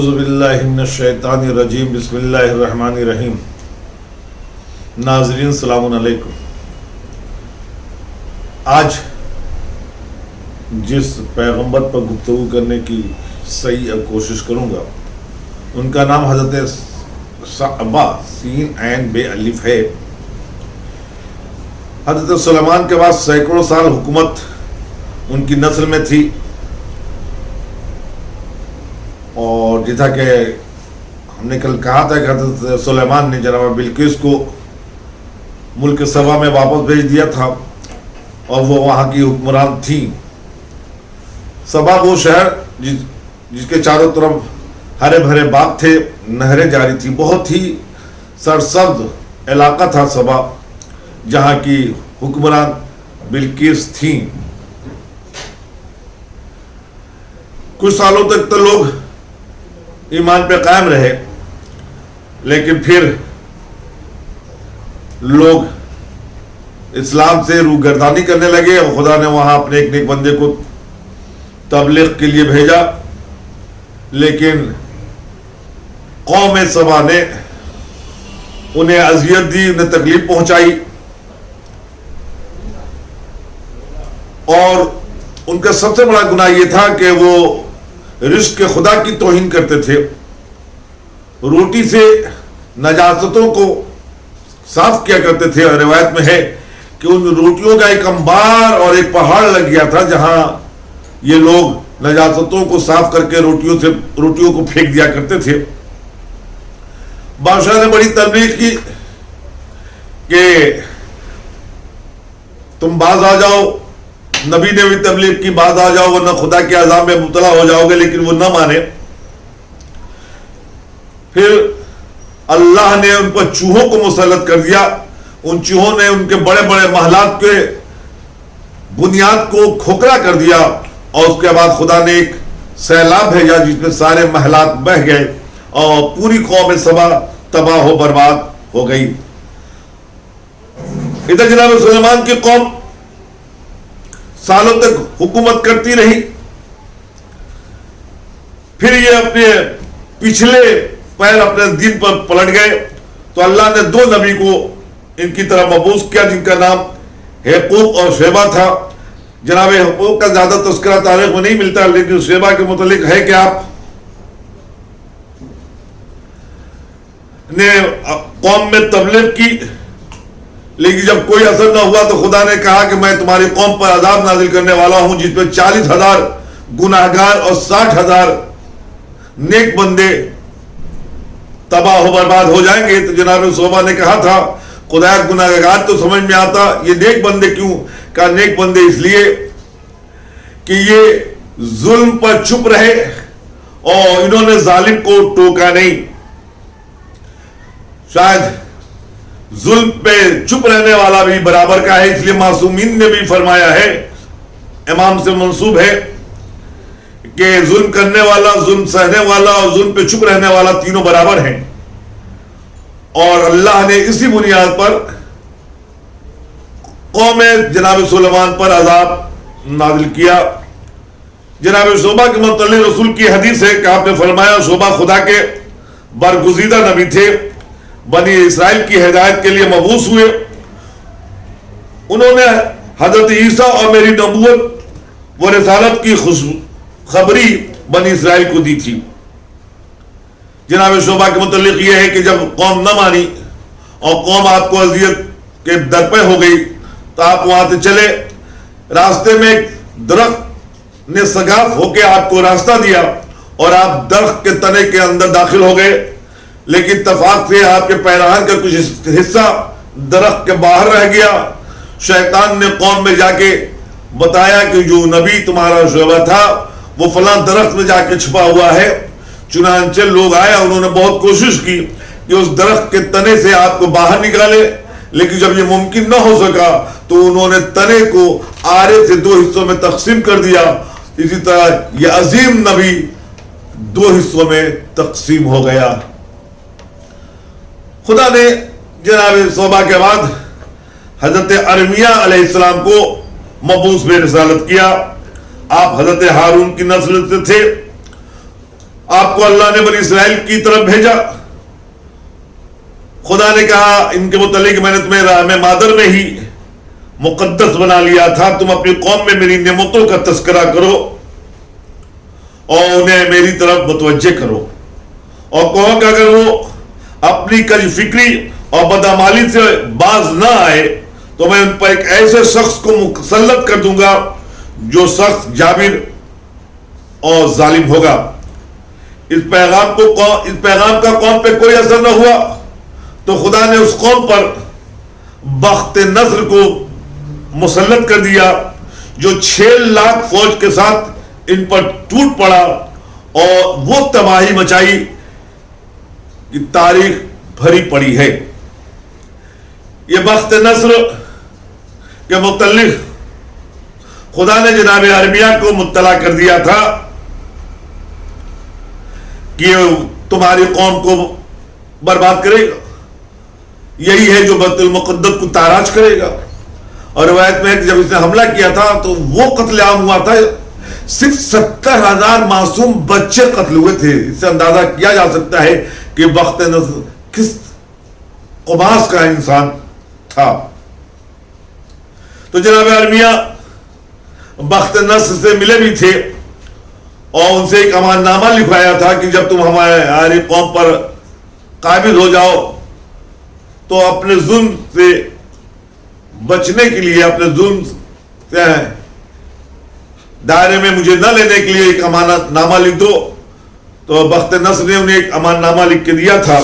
اعوذ باللہ من الشیطان الرجیم بسم اللہ الرحمن الرحیم۔ ناظرین السلام علیکم۔ آج جس پیغمبر پر گفتگو کرنے کی صحیح کوشش کروں گا ان کا نام حضرت صعبہ سین عین بے الف ہے۔ حضرت سلیمان کے بعد سینکڑوں سال حکومت ان کی نسل میں تھی، اور جیسا کہ ہم نے کل کہا تھا کہ حضرت سلیمان نے جناب بلقیس کو ملک سبا میں واپس بھیج دیا تھا اور وہ وہاں کی حکمران تھیں۔ سبا وہ شہر جس کے چاروں طرف ہرے بھرے باغ تھے، نہریں جاری تھی، بہت ہی سرسبز علاقہ تھا سبا، جہاں کی حکمران بلقیس تھیں۔ کچھ سالوں تک تو لوگ ایمان پہ قائم رہے، لیکن پھر لوگ اسلام سے روگردانی کرنے لگے اور خدا نے وہاں اپنے ایک نیک بندے کو تبلیغ کے لیے بھیجا، لیکن قوم سبا نے انہیں اذیت دی، انہیں تکلیف پہنچائی، اور ان کا سب سے بڑا گناہ یہ تھا کہ وہ رزق خدا کی توہین کرتے تھے۔ روٹی سے نجاستوں کو صاف کیا کرتے تھے، اور روایت میں ہے کہ ان روٹیوں کا ایک انبار اور ایک پہاڑ لگ گیا تھا جہاں یہ لوگ نجاستوں کو صاف کر کے روٹیوں کو پھینک دیا کرتے تھے۔ بادشاہ نے بڑی تبلیغ کی کہ تم باز آ جاؤ، نبی نے بھی تبلیغ کی باز آ جاؤ ورنہ خدا کے عذاب میں مبتلا ہو جاؤ گے، لیکن وہ نہ مانے۔ پھر اللہ نے ان پر چوہوں کو مسلط کر دیا، ان چوہوں نے ان کے بڑے بڑے محلات کے بنیاد کو کھوکھلا کر دیا، اور اس کے بعد خدا نے ایک سیلاب بھیجا جس میں سارے محلات بہہ گئے اور پوری قوم سبا تباہ و برباد ہو گئی۔ ادھر جناب سلیمان کی قوم سالوں تک حکومت کرتی رہی، پھر یہ اپنے پچھلے پیر اپنے دین پر پلٹ گئے، تو اللہ نے دو نبی کو ان کی طرف مبعوث کیا جن کا نام یعقوب اور شیبہ تھا۔ جناب یعقوب کا زیادہ تذکرہ تاریخ میں نہیں ملتا، لیکن شیبہ کے متعلق ہے کہ آپ نے قوم میں تبلیغ کی، لیکن جب کوئی اثر نہ ہوا تو خدا نے کہا کہ میں تمہاری قوم پر عذاب نازل کرنے والا ہوں جس میں 40,000 گناہگار اور 60,000 نیک بندے تباہ و برباد ہو جائیں گے۔ تو جناب صوبہ نے کہا تھا خدا گناہگار تو سمجھ میں آتا، یہ نیک بندے کیوں؟ کہا نیک بندے اس لیے کہ یہ ظلم پر چپ رہے اور انہوں نے ظالم کو ٹوکا نہیں۔ شاید ظلم پہ چپ رہنے والا بھی برابر کا ہے، اس لیے معصومین نے بھی فرمایا ہے، امام سے منسوب ہے کہ ظلم کرنے والا، ظلم سہنے والا اور ظلم پہ چپ رہنے والا تینوں برابر ہیں۔ اور اللہ نے اسی بنیاد پر قوم جناب سلیمان پر عذاب نازل کیا۔ جناب شعبہ کے متعلق رسول کی حدیث ہے کہ آپ نے فرمایا شعبہ خدا کے برگزیدہ نبی تھے، بنی اسرائیل کی ہدایت کے لیے مبعوث ہوئے۔ انہوں نے حضرت عیسیٰ اور میری نبوت و رسالت کی خبری بنی اسرائیل کو دی تھی۔ جناب شعبہ کے متعلق یہ ہے کہ جب قوم نہ مانی اور قوم آپ کو اذیت کے درپے ہو گئی تو آپ وہاں سے چلے، راستے میں ایک درخت نے سگاف ہو کے آپ کو راستہ دیا اور آپ درخت کے تنے کے اندر داخل ہو گئے، لیکن اتفاق سے آپ کے پیراہن کا کچھ حصہ درخت کے باہر رہ گیا۔ شیطان نے قوم میں جا کے بتایا کہ جو نبی تمہارا شعبہ تھا وہ فلاں درخت میں جا کے چھپا ہوا ہے۔ چنانچہ لوگ آئے، انہوں نے بہت کوشش کی کہ اس درخت کے تنے سے آپ کو باہر نکالے، لیکن جب یہ ممکن نہ ہو سکا تو انہوں نے تنے کو آرے سے 2 حصوں میں تقسیم کر دیا۔ اسی طرح یہ عظیم نبی 2 حصوں میں تقسیم ہو گیا۔ خدا نے جناب صوبہ کے بعد حضرت ارمیہ علیہ السلام کو مبعوث میں رسالت کیا۔ آپ حضرت ہارون کی نسل سے تھے۔ آپ کو اللہ نے بنی اسرائیل کی طرف بھیجا. خدا نے کہا ان کے متعلق میں نے تمہیں رحم مادر میں ہی مقدس بنا لیا تھا. تم اپنی قوم میں میری نعمتوں کا تذکرہ کرو اور انہیں میری طرف متوجہ کرو اور کہو کہ اگر وہ اپنی کج فکری اور بدعمالی سے باز نہ آئے تو میں ان پر ایک ایسے شخص کو مسلط کر دوں گا جو سخت جابر اور ظالم ہوگا. اس پیغام کا قوم پہ کوئی اثر نہ ہوا تو خدا نے اس قوم پر بخت نصر کو مسلط کر دیا جو 6 لاکھ فوج کے ساتھ ان پر ٹوٹ پڑا اور وہ تباہی مچائی کہ تاریخ بھری پڑی ہے. یہ بخت نصر کے متعلق خدا نے جناب ارمیا کو مطلع کر دیا تھا کہ تمہاری قوم کو برباد کرے گا. یہی ہے جو بیت المقدس کو تاراج کرے گا. اور روایت میں ہے کہ جب اس نے حملہ کیا تھا تو وہ قتل عام ہوا تھا, صرف 70,000 معصوم بچے قتل ہوئے تھے. اس سے اندازہ کیا جا سکتا ہے کہ بخت نصر کس قماس کا انسان تھا. تو جناب ارمیا بخت نصر سے ملے بھی تھے اور ان سے ایک امان نامہ لکھوایا تھا کہ جب تم ہماری قوم پر قابض ہو جاؤ تو اپنے ظلم سے بچنے کے لیے, اپنے ظلم سے دائرے میں مجھے نہ لینے کے لیے ایک امانت نامہ لکھ دو. تو بخت نصر نے انہیں ایک امان نامہ لکھ کے دیا تھا.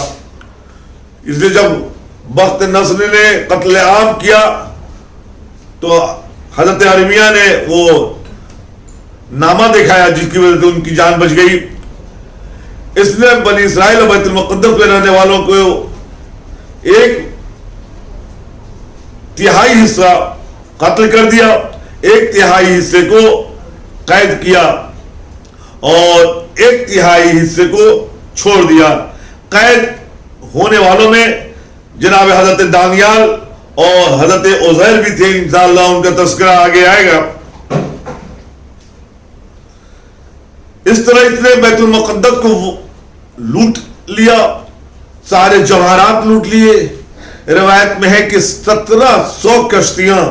اس لیے جب بخت نصر نے قتل عام کیا تو حضرت ارمیا نے وہ نامہ دکھایا جس کی وجہ سے ان کی جان بچ گئی. اس نے بنی اسرائیل اور بیت المقدس میں رہنے والوں کو 1/3 حصہ قتل کر دیا, 1/3 حصے کو قید کیا اور 1/3 حصے کو چھوڑ دیا. قید ہونے والوں میں جناب حضرت دانیال اور حضرت عزیر بھی تھے. انشاءاللہ ان کا تذکرہ آگے آئے گا. اس طرح اس نے بیت المقدس کو لوٹ لیا, سارے جواہرات لوٹ لیے. روایت میں ہے کہ 1700 کشتیاں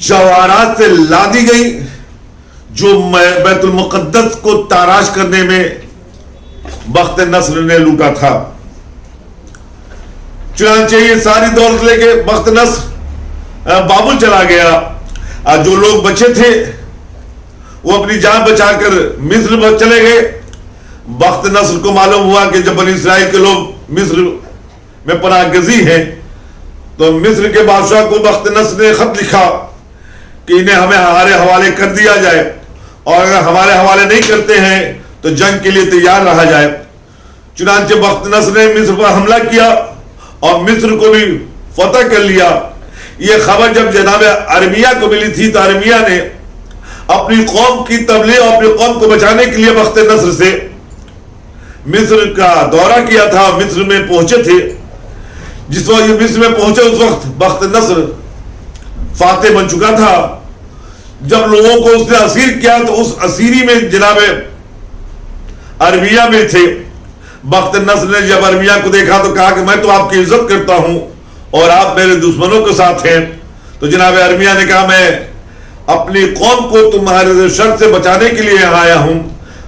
جواہرات سے لادی گئی جو بیت المقدس کو تاراج کرنے میں بخت نصر نے لوٹا تھا. چنانچہ یہ ساری دولت لے کے بخت نصر بابل چلا گیا. جو لوگ بچے تھے وہ اپنی جان بچا کر مصر چلے گئے. بخت نصر کو معلوم ہوا کہ جب بنی اسرائیل کے لوگ مصر میں پناہ گزی ہیں تو مصر کے بادشاہ کو بخت نصر نے خط لکھا کہ انہیں ہمارے حوالے کر دیا جائے اور اگر ہمارے حوالے نہیں کرتے ہیں تو جنگ کے لیے تیار رہا جائے. چنانچہ بخت نصر نے مصر پر حملہ کیا اور مصر کو بھی فتح کر لیا. یہ خبر جب جناب ارمیا کو ملی تھی تو ارمیا نے اپنی قوم کی تبلیغ اور اپنی قوم کو بچانے کے لیے بخت نصر سے مصر کا دورہ کیا تھا. مصر میں پہنچے تھے. جس وقت یہ مصر میں پہنچے اس وقت بخت نصر فاتح بن چکا تھا. جب لوگوں کو اس نے اسیر کیا تو اس اسیری میں جناب ارمیا میں تھے. بخت نصر نے جب ارمیا کو دیکھا تو کہا کہ میں تو آپ کی عزت کرتا ہوں اور آپ میرے دشمنوں کے ساتھ ہیں. تو جناب ارمیا نے کہا میں اپنی قوم کو تمہارے شر سے بچانے کے لیے یہاں آیا ہوں.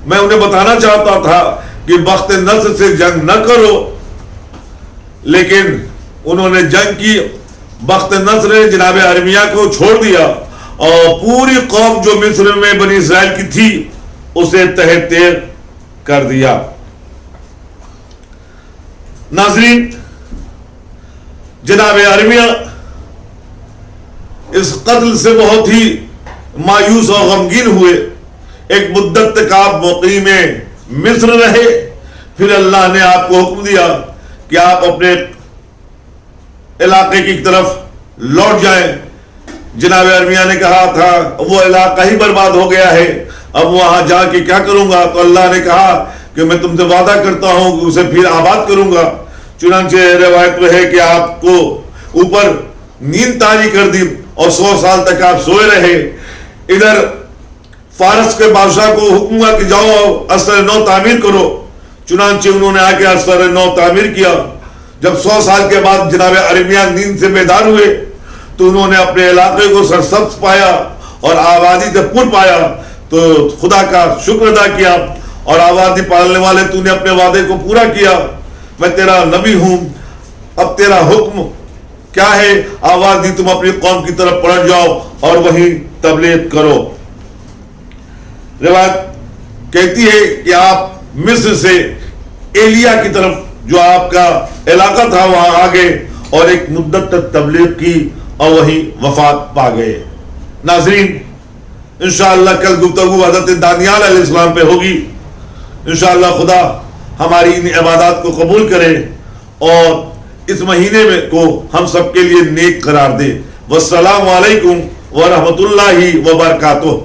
میں انہیں بتانا چاہتا تھا کہ بخت نصر سے جنگ نہ کرو, لیکن انہوں نے جنگ کی. بخت نصر نے جناب ارمیا کو چھوڑ دیا اور پوری قوم جو مصر میں بنی اسرائیل کی تھی اسے تہہ تیغ کر دیا. ناظرین, جناب ارمیا اس قتل سے بہت ہی مایوس اور غمگین ہوئے. ایک مدت تک آپ مقیم مصر رہے. پھر اللہ نے آپ کو حکم دیا کہ آپ اپنے علاقے کی طرف لوٹ جائیں. جناب ارمیا نے کہا تھا وہ علاقہ ہی برباد ہو گیا ہے, اب وہاں جا کے کیا کروں گا. تو اللہ نے کہا کہ میں تم سے وعدہ کرتا ہوں کہ اسے پھر آباد کروں گا. چنانچہ روایت میں ہے کہ آپ کو اوپر نیند طاری کر دی اور 100 سال تک آپ سوئے رہے. ادھر فارس کے بادشاہ کو حکم ہوا کہ جاؤ اثر نو تعمیر کرو، چنانچہ انہوں نے آ کے اثر نو تعمیر کیا۔ جب 100 سال کے بعد جناب ارمیہ نیند سے بیدار ہوئے تو انہوں نے اپنے علاقے کو سرسبز پایا اور آبادی سے پر پایا، تو خدا کا شکر ادا کیا، اور آبادی پالنے والے تو نے اپنے وعدے کو پورا کیا، میں تیرا نبی ہوں، اب تیرا حکم کیا ہے؟ آبادی تم اپنی قوم کی طرف پلٹ جاؤ اور وہی تبلیغ کرو۔ روایت کہتی ہے کہ آپ مصر سے ایلیا کی طرف جو آپ کا علاقہ تھا وہاں آگے اور ایک مدت تک تبلیغ کی اور وہی وفات پا گئے۔ ناظرین، انشاءاللہ کل گفتگو حضرت دانیال علیہ السلام پہ ہوگی۔ انشاءاللہ خدا ہماری ان عبادات کو قبول کرے اور اس مہینے میں کو ہم سب کے لیے نیک قرار دے۔ والسلام علیکم ورحمۃ اللہ وبرکاتہ۔